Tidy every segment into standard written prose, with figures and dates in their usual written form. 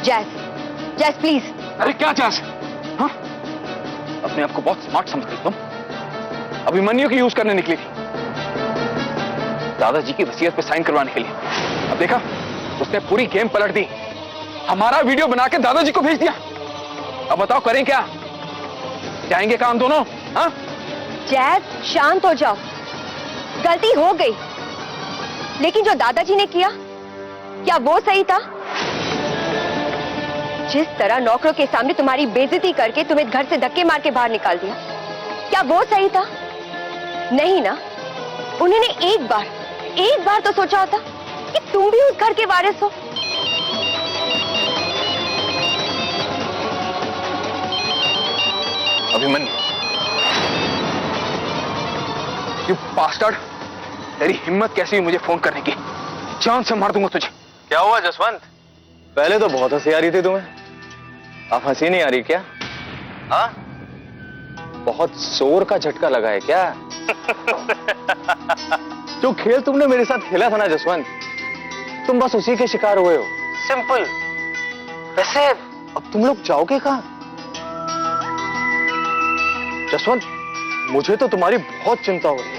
जैस, जैस प्लीज। अरे क्या जैस? हाँ? अपने आप को बहुत स्मार्ट समझ रही तुम? अभिमन्यु की यूज करने निकली थी दादाजी की वसीयत पे साइन करवाने के लिए। अब देखा, उसने पूरी गेम पलट दी, हमारा वीडियो बना के दादाजी को भेज दिया। अब बताओ करें क्या? जाएंगे काम दोनों? हाँ? जैस शांत हो जाओ, गलती हो गई, लेकिन जो दादाजी ने किया क्या वो सही था? जिस तरह नौकरों के सामने तुम्हारी बेइज्जती करके तुम्हें घर से धक्के मार के बाहर निकाल दिया, क्या वो सही था? नहीं ना। उन्होंने एक बार तो सोचा होता कि तुम भी उस घर के वारिस हो। अभिमन्यु, यू बास्टर्ड, तेरी हिम्मत कैसी हुई मुझे फोन करने की? जान से मार दूंगा तुझे। क्या हुआ जसवंत? पहले तो बहुत हंसी आ रही थी तुम्हें, अब हंसी नहीं आ रही क्या? हाँ? बहुत जोर का झटका लगा है क्या? जो खेल तुमने मेरे साथ खेला था ना जसवंत, तुम बस उसी के शिकार हुए हो। सिंपल। वैसे अब तुम लोग जाओगे कहां? जसवंत, मुझे तो तुम्हारी बहुत चिंता हो रही है।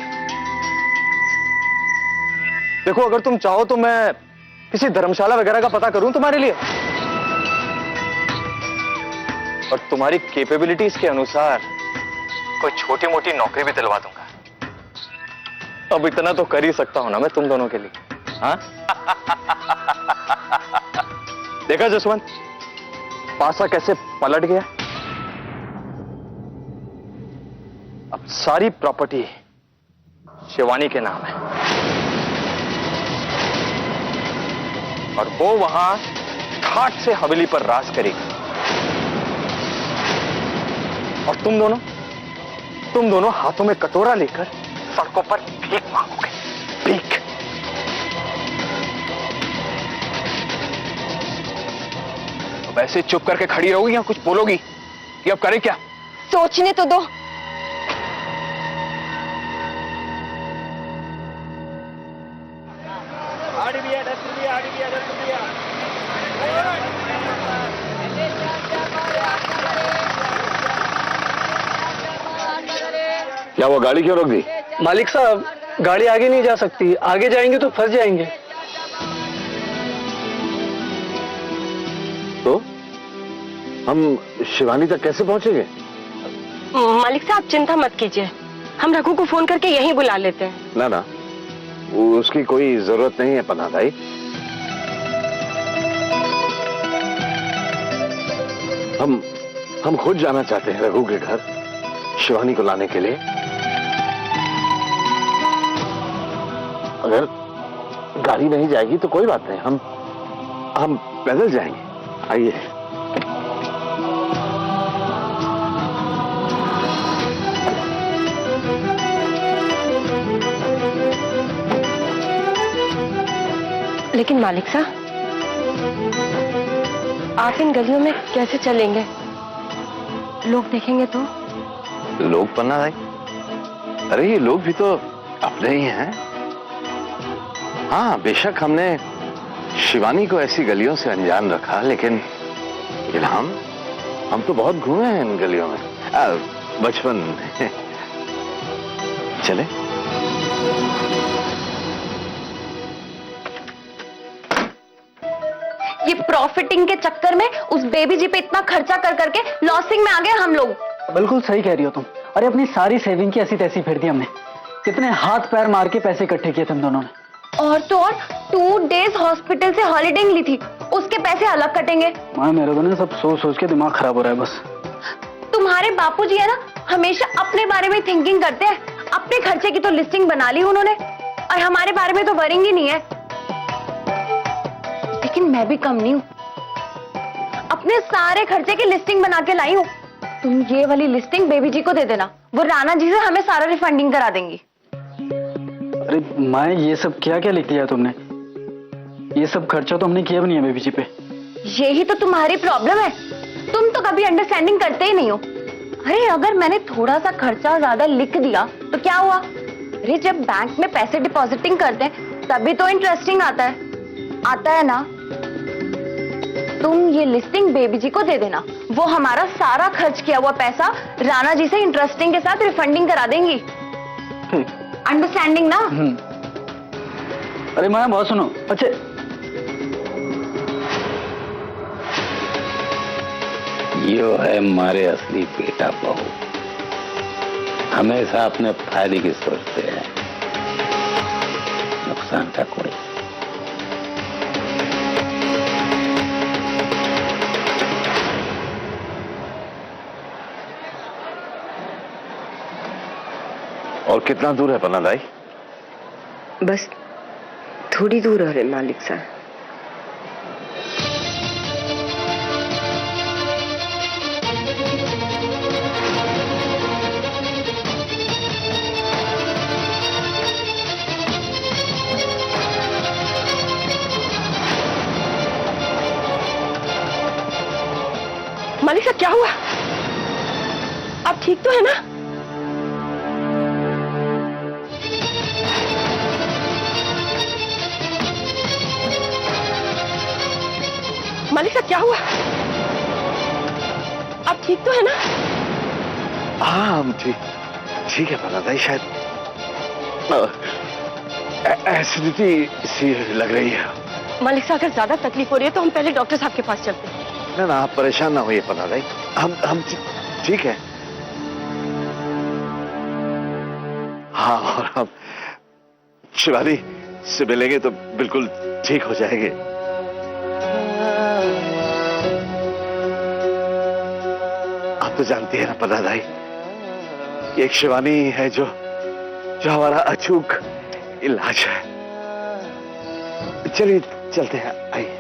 देखो, अगर तुम चाहो तो मैं किसी धर्मशाला वगैरह का पता करूं तुम्हारे लिए, और तुम्हारी कैपेबिलिटीज के अनुसार कोई छोटी मोटी नौकरी भी दिलवा दूंगा। अब इतना तो कर ही सकता हूं ना मैं तुम दोनों के लिए। हाँ? देखा जसवंत, पासा कैसे पलट गया। अब सारी प्रॉपर्टी शिवानी के नाम है, और वो वहां ठाट से हवेली पर राज करेगी, और तुम दोनों हाथों में कटोरा लेकर सड़कों पर भीख मांगोगे। भीख। अब ऐसे चुप करके खड़ी रहोगी या कुछ बोलोगी? कि अब करें क्या? सोचने तो दो। क्या वो गाड़ी क्यों रोक दी? मालिक साहब, गाड़ी आगे नहीं जा सकती, आगे जाएंगे तो फंस जाएंगे। तो हम शिवानी तक कैसे पहुंचेंगे? मालिक साहब चिंता मत कीजिए, हम रघु को फोन करके यहीं बुला लेते हैं। ना ना, उसकी कोई जरूरत नहीं है पन्ना भाई। हम खुद जाना चाहते हैं रघु के घर शिवानी को लाने के लिए। अगर गाड़ी नहीं जाएगी तो कोई बात नहीं, हम पैदल जाएंगे। आइए। लेकिन मालिक साहब, आप इन गलियों में कैसे चलेंगे? लोग देखेंगे तो? लोग पन्ना भाई, अरे ये लोग भी तो अपने ही हैं। हाँ बेशक हमने शिवानी को ऐसी गलियों से अनजान रखा, लेकिन इल्हाम, हम तो बहुत घूमे हैं इन गलियों में बचपन में। चले? ये प्रॉफिटिंग के चक्कर में उस बेबी जी पे इतना खर्चा कर करके लॉसिंग में आ गए हम लोग। बिल्कुल सही कह रही हो तुम। अरे अपनी सारी सेविंग की ऐसी तैसी फेर दी हमने। कितने हाथ पैर मार के पैसे इकट्ठे किए तुम दोनों ने। और तो और 2 डेज हॉस्पिटल से हॉलीडे ली थी, उसके पैसे अलग कटेंगे। माँ मेरे को ना सब सोच सोच के दिमाग खराब हो रहा है बस। तुम्हारे बापूजी है ना, हमेशा अपने बारे में थिंकिंग करते हैं। अपने खर्चे की तो लिस्टिंग बना ली उन्होंने, और हमारे बारे में तो वरिंग ही नहीं है। लेकिन मैं भी कम नहीं हूं, अपने सारे खर्चे की लिस्टिंग बना के लाई हूं। तुम ये वाली लिस्टिंग बेबी जी को दे देना, वो राणा जी से हमें सारा रिफंडिंग करा देंगी। अरे माँ, ये सब क्या क्या लिख लिया तुमने? ये सब खर्चा तो हमने किया भी नहीं है बेबी जी पे। यही तो तुम्हारी प्रॉब्लम है, तुम तो कभी अंडरस्टैंडिंग करते ही नहीं हो। अरे अगर मैंने थोड़ा सा खर्चा ज्यादा लिख दिया तो क्या हुआ? अरे जब बैंक में पैसे डिपॉजिटिंग करते हैं तभी तो इंटरेस्टिंग आता है ना। तुम ये लिस्टिंग बेबी जी को दे देना, वो हमारा सारा खर्च किया हुआ पैसा राणा जी से इंटरेस्टिंग के साथ रिफंडिंग करा देंगी। अंडरस्टैंडिंग ना? अरे माया बहुत सुनो। अच्छा यो है हमारे असली बेटा बहू, हमेशा अपने फायदे की सोचते हैं, नुकसान का कोई। और कितना दूर है पन्ना दाई? बस थोड़ी दूर है मालिक साहब। मालिक साहब क्या हुआ? आप ठीक तो है ना? मालिक साहब क्या हुआ? आप ठीक तो है ना? हाँ हम ठीक है पन्ना दाई, शायद एसिडिटी सी लग रही है। मालिक साहब अगर ज्यादा तकलीफ हो रही है तो हम पहले डॉक्टर साहब के पास चलते हैं। ना ना आप परेशान ना होइए पन्ना दाई, हम ठीक है। हाँ और हम शिवानी से मिलेंगे तो बिल्कुल ठीक हो जाएंगे। आप तो जानती है ना पन्ना दाई, एक शिवानी है जो हमारा अचूक इलाज है। चलिए चलते हैं, आइए।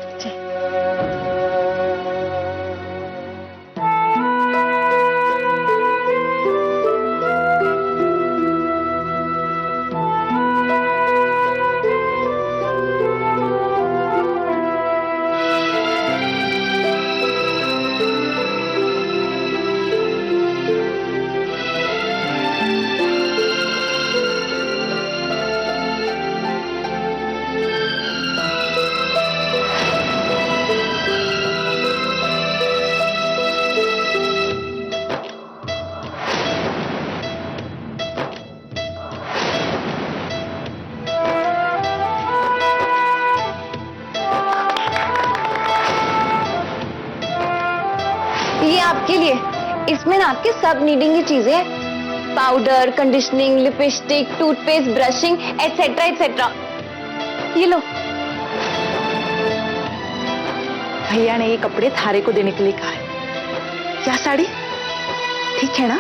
ये आपके लिए, इसमें ना आपके सब नीडिंग की चीजें हैं, powder, conditioning, lipstick, toothpaste, brushing etcetera etcetera. ये लो। भैया ने ये कपड़े थारे को देने के लिए कहा है। क्या साड़ी ठीक है ना?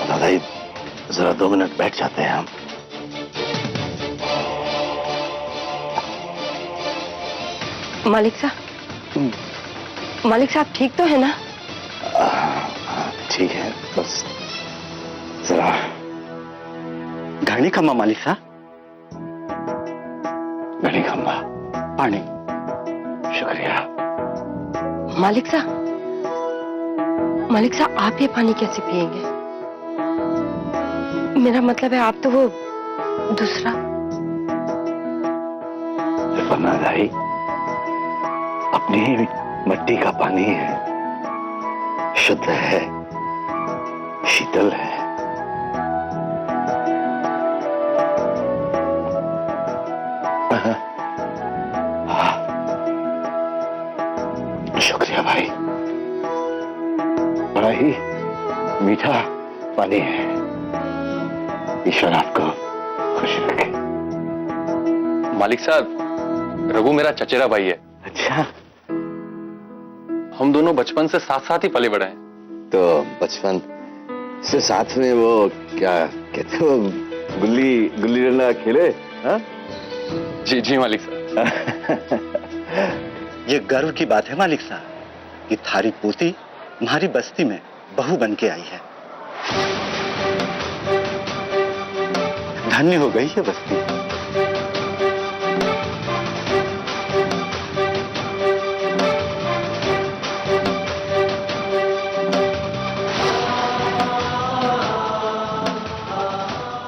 दादाई जरा 2 मिनट बैठ जाते हैं हम। मालिक साहब, मालिक साहब ठीक तो है ना? ठीक है, बस जरा घणी खम्मा मालिक साहब, घड़ी खंबा पानी। शुक्रिया। मालिक साहब, मालिक साहब आप ये पानी कैसे पिएंगे? मेरा मतलब है आप तो वो दूसरा। पन्ना दाई अपनी ही मिट्टी का पानी है, शुद्ध है, शीतल है। हाँ, शुक्रिया भाई, बड़ा ही मीठा पानी है। ईश्वर आपको खुश रखे। मालिक साहब, रघु मेरा चचेरा भाई है। अच्छा, हम दोनों बचपन से साथ साथ ही पले बड़े हैं। तो बचपन से साथ में वो क्या कहते हो, गुल्ली गुल्ली डंडा खेले? हाँ? जी जी मालिक साहब। ये गर्व की बात है मालिक साहब, कि थारी पोती हमारी बस्ती में बहू बन के आई है। धन्य हो गई है बस्ती।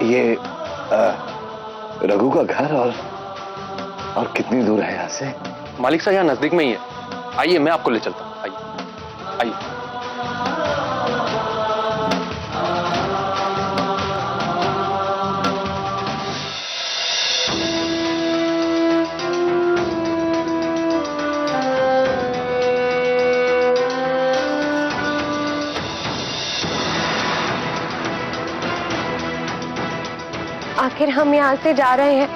ये रघु का घर और कितनी दूर है यहाँ से? मालिक साहब यहाँ नजदीक में ही है। आइए मैं आपको ले चलता हूँ। आइए आइए। आखिर हम यहाँ से जा रहे हैं,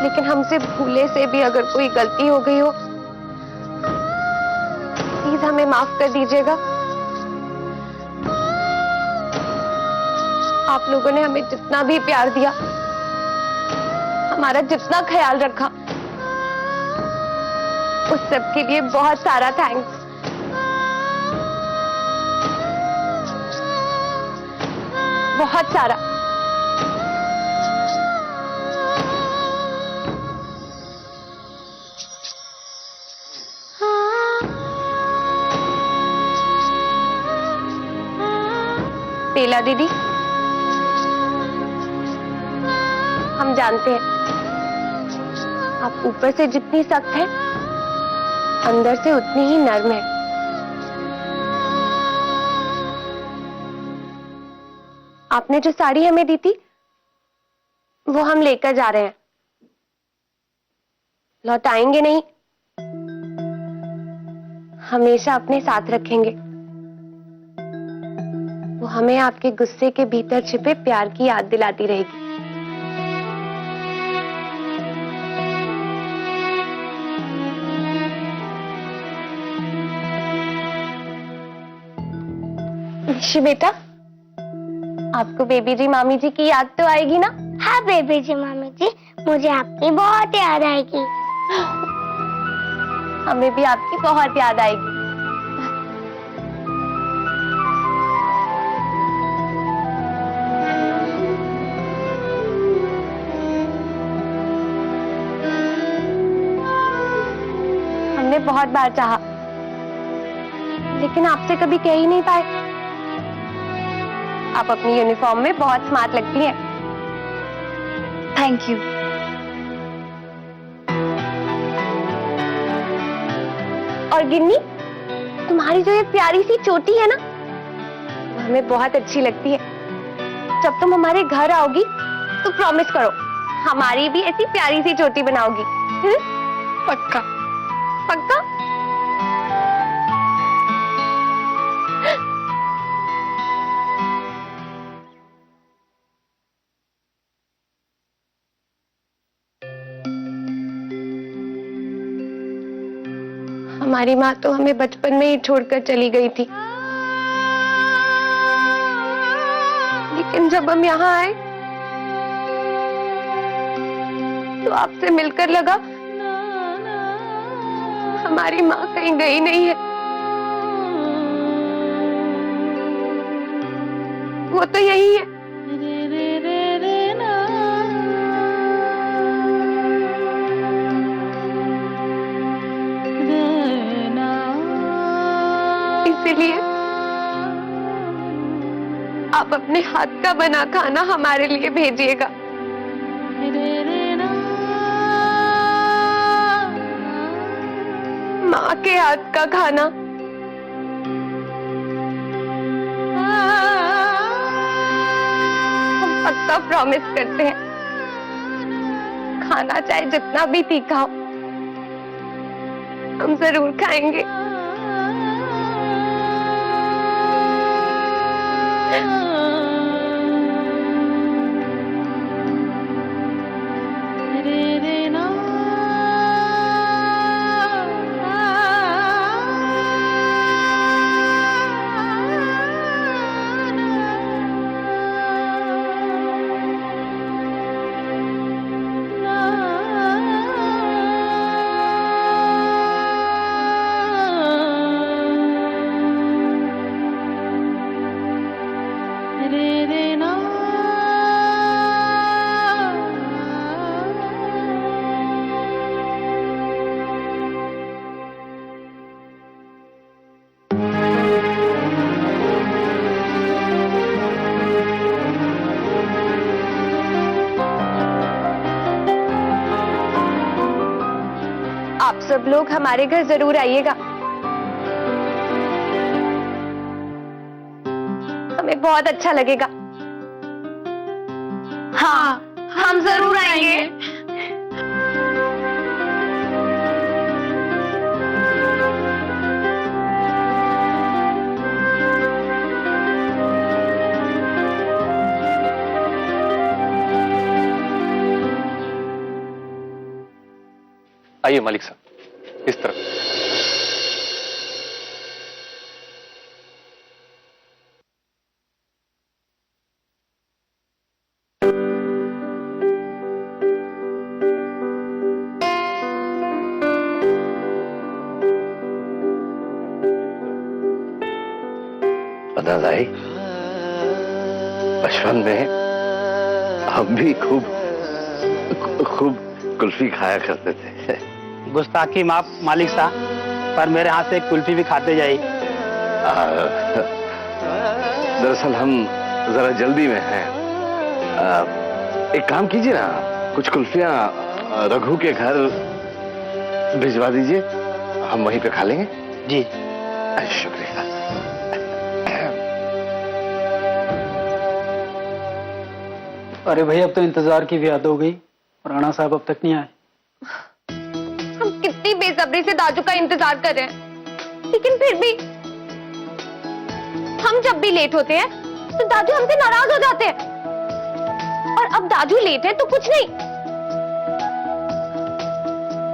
लेकिन हमसे भूले से भी अगर कोई गलती हो गई हो, प्लीज हमें माफ कर दीजिएगा। आप लोगों ने हमें जितना भी प्यार दिया, हमारा जितना ख्याल रखा, उस सब के लिए बहुत सारा थैंक्स। बहुत सारा। बेला दीदी, हम जानते हैं आप ऊपर से जितनी सख्त हैं, अंदर से उतनी ही नर्म है। आपने जो साड़ी हमें दी थी, वो हम लेकर जा रहे हैं। लौटाएंगे नहीं, हमेशा अपने साथ रखेंगे। वो हमें आपके गुस्से के भीतर छिपे प्यार की याद दिलाती रहेगी। निशी बेटा, आपको बेबी जी मामी जी की याद तो आएगी ना? हाँ बेबी जी मामी जी, मुझे आपकी बहुत याद आएगी। हमें भी आपकी बहुत याद आएगी। हमने बहुत बार चाहा, लेकिन आपसे कभी कह ही नहीं पाए। आप अपनी यूनिफॉर्म में बहुत स्मार्ट लगती हैं। Thank you. और गिन्नी, तुम्हारी जो ये प्यारी सी चोटी है ना, वो हमें बहुत अच्छी लगती है। जब तुम हमारे घर आओगी तो प्रॉमिस करो, हमारी भी ऐसी प्यारी सी चोटी बनाओगी। पक्का? पक्का? हमारी माँ तो हमें बचपन में ही छोड़कर चली गई थी, लेकिन जब हम यहाँ आए तो आपसे मिलकर लगा हमारी माँ कहीं गई नहीं है। वो तो यही है। इसीलिए आप अपने हाथ का बना खाना हमारे लिए भेजिएगा। माँ के हाथ का खाना। हम पक्का प्रॉमिस करते हैं, खाना चाहे जितना भी तीखा हो, हम जरूर खाएंगे। सब लोग हमारे घर जरूर आइएगा। हमें बहुत अच्छा लगेगा। हाँ, हम जरूर आएंगे। आइए मालिक साहब, इस तरफ। पता भाई, बचपन में हम भी खूब कुल्फी खाया करते थे। गुस्ताखी माफ मालिक साहब, पर मेरे हाथ से एक कुल्फी भी खाते जाइए। दरअसल हम जरा जल्दी में हैं। एक काम कीजिए ना, कुछ कुल्फियां रघु के घर भिजवा दीजिए, हम वहीं पे खा लेंगे। जी शुक्रिया। अरे भाई, अब तो इंतजार की भी हद हो गई और राणा साहब अब तक नहीं आए। हम कितनी बेसब्री से दादू का इंतजार कर रहे हैं, लेकिन फिर भी हम जब भी लेट होते हैं तो दादू हमसे नाराज हो जाते हैं। और अब दादू लेट है तो कुछ नहीं,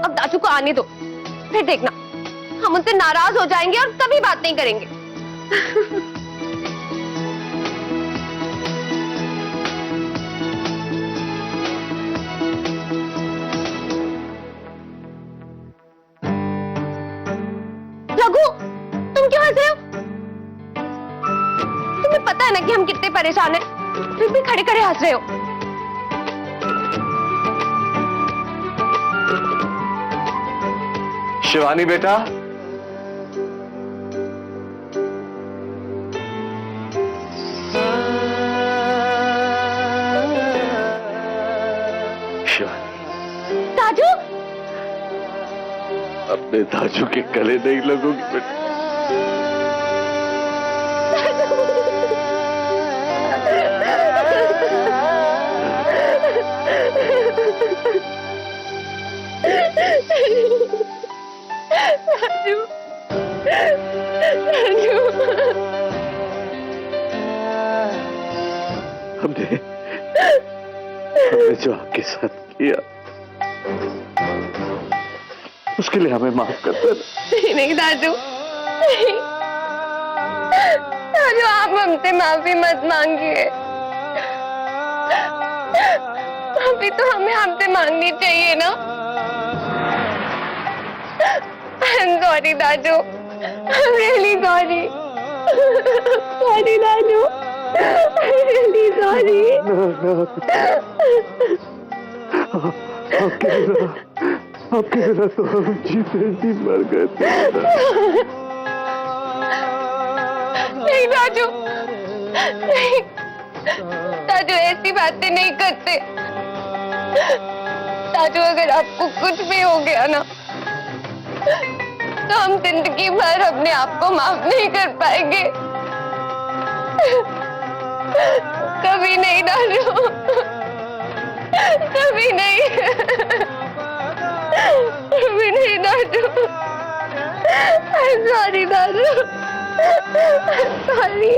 अब दादू को आने दो, फिर देखना हम उनसे नाराज हो जाएंगे और कभी बात नहीं करेंगे। रघु, तुम क्यों हंस रहे हो? तुम्हें पता है ना कि हम कितने परेशान हैं, फिर भी खड़े खड़े हंस रहे हो। शिवानी बेटा, शिवानी, दादू, अपने दाजू के गले नहीं लगोगी बेटा। दादू, दादू, हमने जो आपके साथ किया उसके लिए हमें माफ कर देना। नहीं दादू, नहीं। दादू, आप हमसे माफी मत मांगिए। माफी तो हमें आपसे मांगनी चाहिए ना। I'm sorry दादू, I'm really sorry. Sorry दादू, I'm really sorry. आपके बिना तो हम जीते जी मर गए थे। नहीं दादू, नहीं। दादू ऐसी बातें नहीं करते। दादू, अगर आपको कुछ भी हो गया ना तो हम जिंदगी भर अपने आप को माफ नहीं कर पाएंगे। कभी नहीं दादू, कभी नहीं, कभी नहीं दादू। I'm sorry दादू, I'm sorry.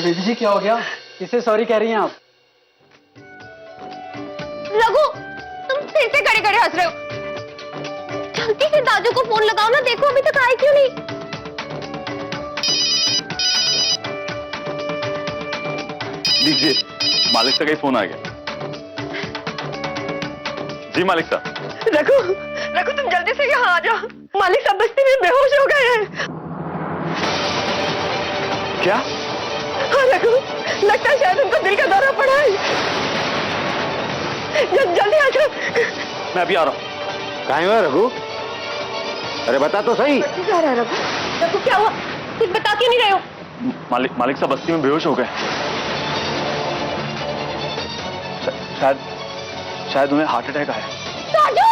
बेबी जी क्या हो गया? किससे सॉरी कह रही हैं आप? रघु, तुम फिर से खड़े खड़े हंस रहे हो। जल्दी से दादू को फोन लगाओ ना, देखो अभी तक आए क्यों नहीं। लीजिए, मालिक साहब का फोन आ गया। जी मालिक साहब। रघु, रघु तुम जल्दी से यहाँ आ जाओ, मालिक साहब बस्ती में बेहोश हो गए हैं। क्या? हाँ रघु, लगता है शायद उनको दिल का दौरा पड़ा है। जल्दी आ जाओ। मैं अभी आ रहा हूँ। कहाँ हुआ रघु? अरे बता तो सही। रघु, रघु क्या हुआ? कुछ बता क्यों नहीं रहे हो? मालिक साहब बस्ती में बेहोश हो गए। शायद उन्हें हार्ट अटैक आया। राजू!